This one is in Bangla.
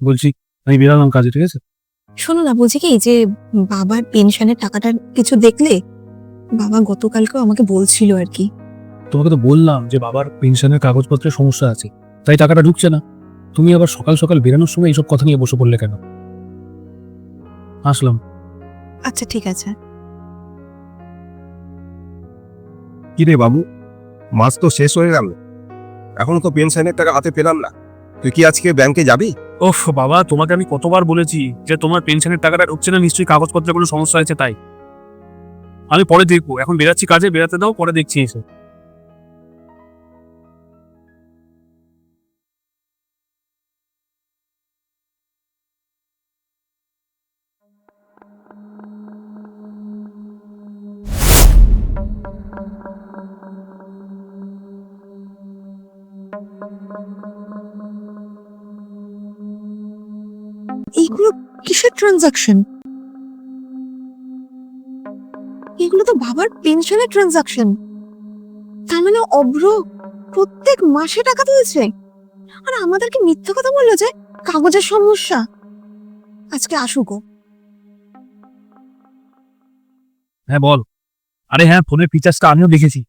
বলছি আমি বেরালাম কাজে, ঠিক আছে? শোনো না, বলছি কি যে বাবার পেনশনের টাকাটা কিছু দেখলে? বাবা গতকালকেও আমাকে বলছিল আর কি। তোমাকে তো বললাম যে বাবার পেনশনের কাগজপত্রের সমস্যা আছে, তাই টাকাটা ঢুকছে না। তুমি আবার সকাল সকাল বেরানোর সময় এইসব কথা নিয়ে বসে পড়লে কেন? আসলাম। আচ্ছা ঠিক আছে। কি রে বাবু, মাস তো শেষ হয়ে গেল, এখনো তো পেনশনের টাকা হাতে পেলাম না। তুই কি আজকে ব্যাংকে যাবি? ওফ বাবা, তোমাকে আমি কতবার বলেছি যে তোমার পেনশনের টাকাটা ঢুকছে না, নিশ্চয়ই কাগজপত্রের কোনো সমস্যা আছে। তাই আমি পরে দেখবো, এখন বেরাচ্ছি কাজে, বেরাতে দাও, পরে দেখছি এসে। এইগুলো কিসের ট্রানজাকশন? এগুলো তো বাবার পেনশনের ট্রানজাকশন। তার মানে অভ্র প্রত্যেক মাসে টাকা তুলছে, আর আমাদেরকে মিথ্যা কথা বললো যে কাগজের সমস্যা। আজকে আসুক ও। হ্যাঁ বল। আরে হ্যাঁ, ফোনের ফিচার্সটা আমিও দেখেছি,